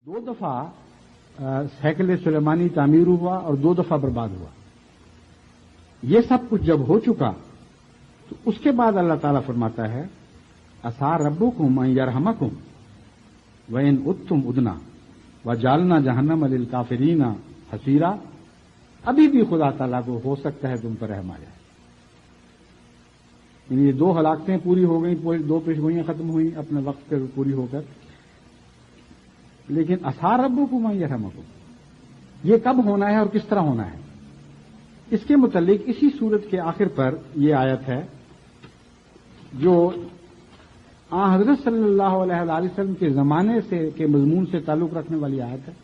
دو دفعہ ہیکل سلیمانی تعمیر ہوا اور 2 دفعہ برباد ہوا۔ یہ سب کچھ جب ہو چکا تو اس کے بعد اللہ تعالیٰ فرماتا ہے عسیٰ ربکم ان یرحمکم وان عدتم عدنا وجعلنا جہنم للکافرین حصیرا۔ ابھی بھی خدا تعالیٰ کو ہو سکتا ہے تم پر رحم آ جائے۔ یعنی یہ 2 ہلاکتیں پوری ہو گئیں، 2 پیشگوئیاں ختم ہوئیں اپنے وقت پر پوری ہو کر، لیکن عسیٰ ربکم ان یرحمکم یہ کب ہونا ہے اور کس طرح ہونا ہے، اس کے متعلق اسی سورت کے آخر پر یہ آیت ہے جو حضرت صلی اللہ علیہ وسلم کے زمانے سے کے مضمون سے تعلق رکھنے والی آیت ہے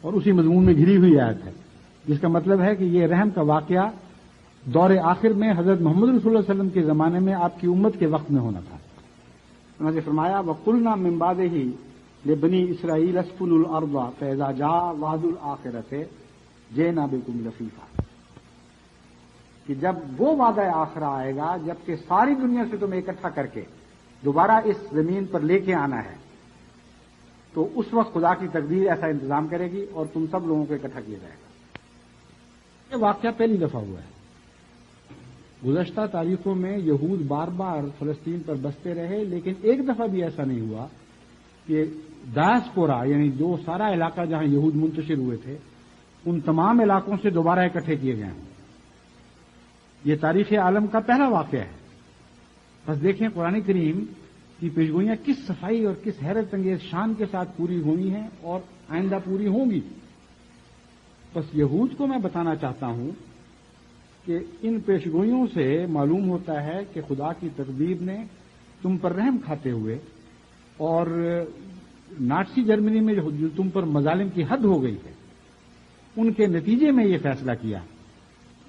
اور اسی مضمون میں گھری ہوئی آیت ہے، جس کا مطلب ہے کہ یہ رحم کا واقعہ دور آخر میں حضرت محمد رسول اللہ علیہ وسلم کے زمانے میں آپ کی امت کے وقت میں ہونا تھا۔ انہوں نے فرمایا وَقُلْنَا مِن بَعْدِهِ لِبَنِي إِسْرَائِيلَ اسْكُنُوا الْأَرْضَ فَإِذَا جَاءَ وَعْدُ الْآخِرَةِ جِئْنَا بِكُمْ لَفِيفًا، کہ جب وہ وعدہ آخرہ آئے گا جبکہ ساری دنیا سے تمہیں اکٹھا کر کے دوبارہ اس زمین پر لے کے آنا ہے، تو اس وقت خدا کی تقدیر ایسا انتظام کرے گی اور تم سب لوگوں کو اکٹھا کیا جائے گا۔ یہ واقعہ پہلی دفعہ ہوا ہے۔ گزشتہ تاریخوں میں یہود بار بار فلسطین پر بستے رہے، لیکن ایک دفعہ بھی ایسا نہیں ہوا کہ ڈایاسپورا یعنی جو سارا علاقہ جہاں یہود منتشر ہوئے تھے ان تمام علاقوں سے دوبارہ اکٹھے کیے گئے ہوں۔ یہ تاریخ عالم کا پہلا واقعہ ہے۔ بس دیکھیں قرآن کریم کی پیشگوئیاں کس صفائی اور کس حیرت انگیز شان کے ساتھ پوری ہوئی ہیں اور آئندہ پوری ہوں گی۔ بس یہود کو میں بتانا چاہتا ہوں کہ ان پیشگوئیوں سے معلوم ہوتا ہے کہ خدا کی تقدیر نے تم پر رحم کھاتے ہوئے اور نازی جرمنی میں جو تم پر مظالم کی حد ہو گئی ہے ان کے نتیجے میں یہ فیصلہ کیا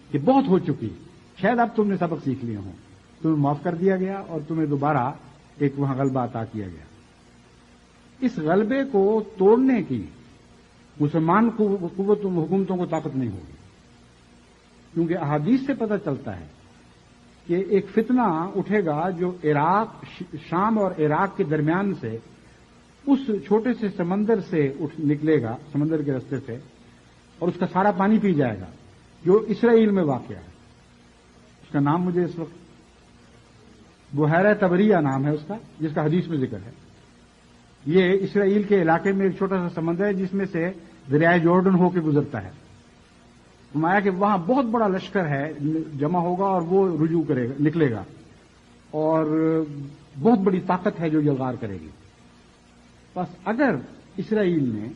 کہ بہت ہو چکی، شاید اب تم نے سبق سیکھ لیے ہوں، تمہیں معاف کر دیا گیا اور تمہیں دوبارہ ایک وہاں غلبہ عطا کیا گیا۔ اس غلبے کو توڑنے کی مسلمان قوت و حکومتوں کو طاقت نہیں ہوگی، کیونکہ احادیث سے پتہ چلتا ہے کہ ایک فتنہ اٹھے گا جو شام اور عراق کے درمیان سے اس چھوٹے سے سمندر سے نکلے گا، سمندر کے راستے سے، اور اس کا سارا پانی پی جائے گا، جو اسرائیل میں واقع ہے۔ اس کا نام مجھے اس وقت بحیرہ طبریہ نام ہے اس کا، جس کا حدیث میں ذکر ہے۔ یہ اسرائیل کے علاقے میں ایک چھوٹا سا سمندر ہے جس میں سے دریائے جارڈن ہو کے گزرتا ہے۔ فرمایا کہ وہاں بہت بڑا لشکر ہے جمع ہوگا اور وہ رجوع کرے گا، نکلے گا، اور بہت بڑی طاقت ہے جو یلغار کرے گی۔ بس اگر اسرائیل نے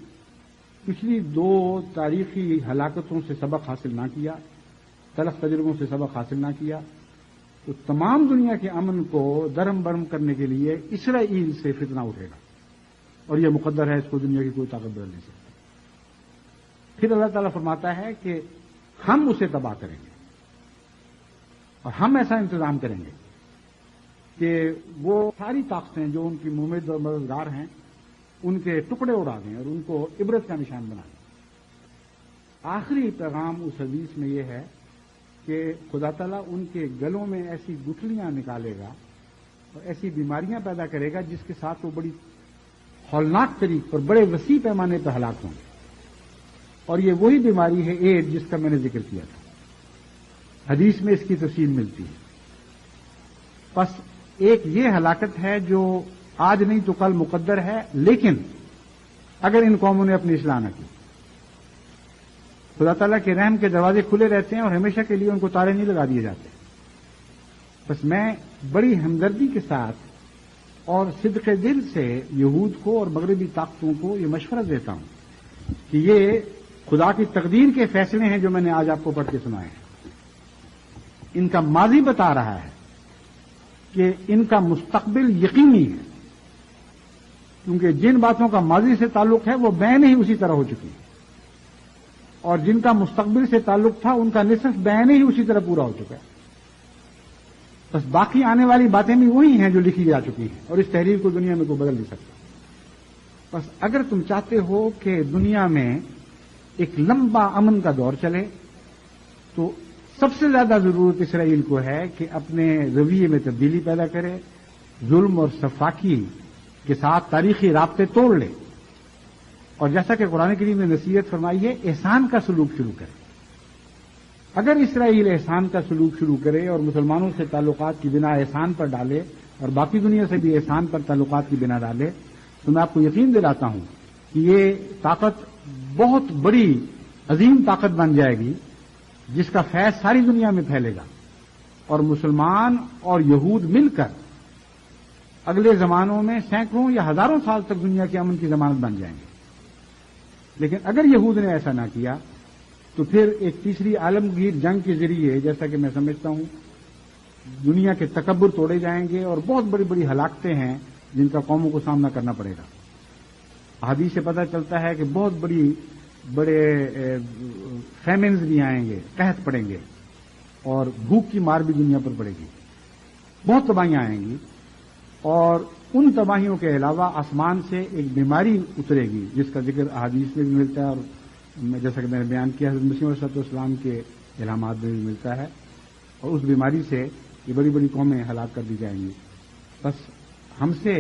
پچھلی 2 تاریخی ہلاکتوں سے سبق حاصل نہ کیا، تلخ تجربوں سے سبق حاصل نہ کیا، تو تمام دنیا کے امن کو درہم برہم کرنے کے لیے اسرائیل سے فتنہ اٹھے گا، اور یہ مقدر ہے، اس کو دنیا کی کوئی طاقت بدل نہیں سکتی۔ پھر اللہ تعالیٰ فرماتا ہے کہ ہم اسے تباہ کریں گے اور ہم ایسا انتظام کریں گے کہ وہ ساری طاقتیں جو ان کی ممد اور مددگار ہیں ان کے ٹکڑے اڑا دیں اور ان کو عبرت کا نشان بنا دیں۔ آخری پیغام اس حدیث میں یہ ہے کہ خدا تعالیٰ ان کے گلوں میں ایسی گٹھلیاں نکالے گا اور ایسی بیماریاں پیدا کرے گا جس کے ساتھ وہ بڑی ہولناک طریق پر بڑے وسیع پیمانے پر ہلاک ہوں گے، اور یہ وہی بیماری ہے ایڈ جس کا میں نے ذکر کیا تھا۔ حدیث میں اس کی تفصیل ملتی ہے۔ بس ایک یہ ہلاکت ہے جو آج نہیں تو کل مقدر ہے، لیکن اگر ان قوموں نے اپنی اصلاح نہ کی، خدا تعالیٰ کے رحم کے دروازے کھلے رہتے ہیں اور ہمیشہ کے لیے ان کو تالے نہیں لگا دیے جاتے۔ بس میں بڑی ہمدردی کے ساتھ اور صدق دل سے یہود کو اور مغربی طاقتوں کو یہ مشورہ دیتا ہوں کہ یہ خدا کی تقدیر کے فیصلے ہیں جو میں نے آج آپ کو پڑھ کے سنائے ہیں۔ ان کا ماضی بتا رہا ہے کہ ان کا مستقبل یقینی ہے، کیونکہ جن باتوں کا ماضی سے تعلق ہے وہ بین ہی اسی طرح ہو چکی ہے، اور جن کا مستقبل سے تعلق تھا ان کا نصف بین ہی اسی طرح پورا ہو چکا ہے۔ بس باقی آنے والی باتیں بھی وہی ہیں جو لکھی جا چکی ہیں، اور اس تحریر کو دنیا میں کوئی بدل نہیں سکتا۔ بس اگر تم چاہتے ہو کہ دنیا میں ایک لمبا امن کا دور چلے تو سب سے زیادہ ضرورت اسرائیل کو ہے کہ اپنے رویے میں تبدیلی پیدا کرے، ظلم اور سفاکی کے ساتھ تاریخی رابطے توڑ لے اور جیسا کہ قرآن کریم نے نصیحت فرمائی ہے احسان کا سلوک شروع کرے. اگر اسرائیل احسان کا سلوک شروع کرے اور مسلمانوں سے تعلقات کی بنا احسان پر ڈالے اور باقی دنیا سے بھی احسان پر تعلقات کی بنا ڈالے تو میں آپ کو یقین دلاتا ہوں کہ یہ طاقت بہت بڑی عظیم طاقت بن جائے گی جس کا فیض ساری دنیا میں پھیلے گا اور مسلمان اور یہود مل کر اگلے زمانوں میں سینکڑوں یا ہزاروں سال تک دنیا کے امن کی ضمانت بن جائیں گے. لیکن اگر یہود نے ایسا نہ کیا تو پھر ایک تیسری عالمگیر جنگ کے ذریعے جیسا کہ میں سمجھتا ہوں دنیا کے تکبر توڑے جائیں گے اور بہت بڑی بڑی ہلاکتیں ہیں جن کا قوموں کو سامنا کرنا پڑے گا. حدیث سے پتہ چلتا ہے کہ بہت بڑے فیمنز بھی آئیں گے, قحط پڑیں گے اور بھوک کی مار بھی دنیا پر پڑے گی, بہت تباہیاں آئیں گی اور ان تباہیوں کے علاوہ آسمان سے ایک بیماری اترے گی جس کا ذکر احادیث میں بھی ملتا ہے اور جیسا کہ میں نے بیان کیا حضرت مسیح علیہ السلام کے الہامات میں بھی ملتا ہے اور اس بیماری سے یہ بڑی بڑی قومیں ہلاک کر دی جائیں گی. بس ہم سے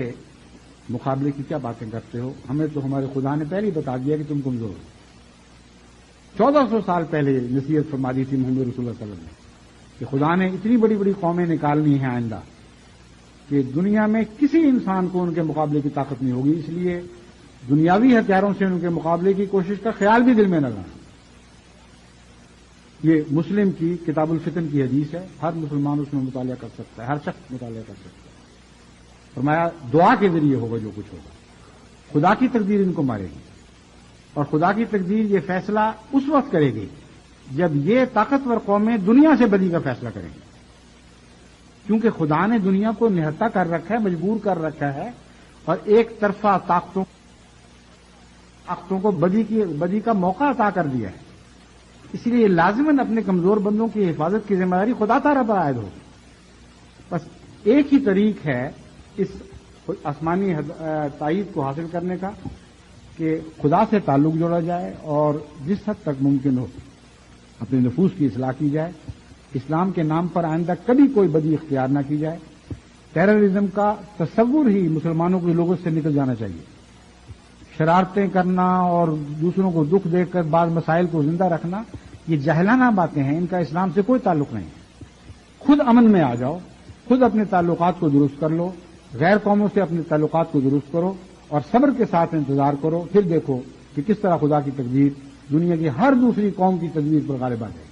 مقابلے کی کیا باتیں کرتے ہو؟ ہمیں تو ہمارے خدا نے پہلے ہی بتا دیا کہ تم کمزور ہو. 1400 سال پہلے نصیحت فرما دی تھی محمد رسول اللہ صلی اللہ علیہ وسلم نے کہ خدا نے اتنی بڑی بڑی قومیں نکالنی ہیں آئندہ کہ دنیا میں کسی انسان کو ان کے مقابلے کی طاقت نہیں ہوگی, اس لیے دنیاوی ہتھیاروں سے ان کے مقابلے کی کوشش کا خیال بھی دل میں نہ لانا. یہ مسلم کی کتاب الفتن کی حدیث ہے, ہر مسلمان اس میں مطالعہ کر سکتا ہے, ہر شخص مطالعہ کر سکتا ہے. فرمایا دعا کے ذریعے ہوگا جو کچھ ہوگا, خدا کی تقدیر ان کو مارے گی اور خدا کی تقدیر یہ فیصلہ اس وقت کرے گی جب یہ طاقتور قومیں دنیا سے بدی کا فیصلہ کریں گی, کیونکہ خدا نے دنیا کو نہتا کر رکھا ہے, مجبور کر رکھا ہے اور ایک طرفہ طاقتوں کو بدی کا موقع عطا کر دیا ہے. اس لیے لازماً اپنے کمزور بندوں کی حفاظت کی ذمہ داری خدا تعالیٰ پر عائد ہوگی. بس ایک ہی طریق ہے اس آسمانی تائید کو حاصل کرنے کا کہ خدا سے تعلق جوڑا جائے اور جس حد تک ممکن ہو اپنے نفوس کی اصلاح کی جائے. اسلام کے نام پر آئندہ کبھی کوئی بدی اختیار نہ کی جائے. ٹیررزم کا تصور ہی مسلمانوں کے لوگوں سے نکل جانا چاہیے. شرارتیں کرنا اور دوسروں کو دکھ دے کر بعض مسائل کو زندہ رکھنا یہ جاہلانہ باتیں ہیں, ان کا اسلام سے کوئی تعلق نہیں ہے. خود امن میں آ جاؤ, خود اپنے تعلقات کو درست کر لو, غیر قوموں سے اپنے تعلقات کو درست کرو اور صبر کے ساتھ انتظار کرو, پھر دیکھو کہ کس طرح خدا کی تقدیر دنیا کی ہر دوسری قوم کی تقدیر پر غالب آ جائے.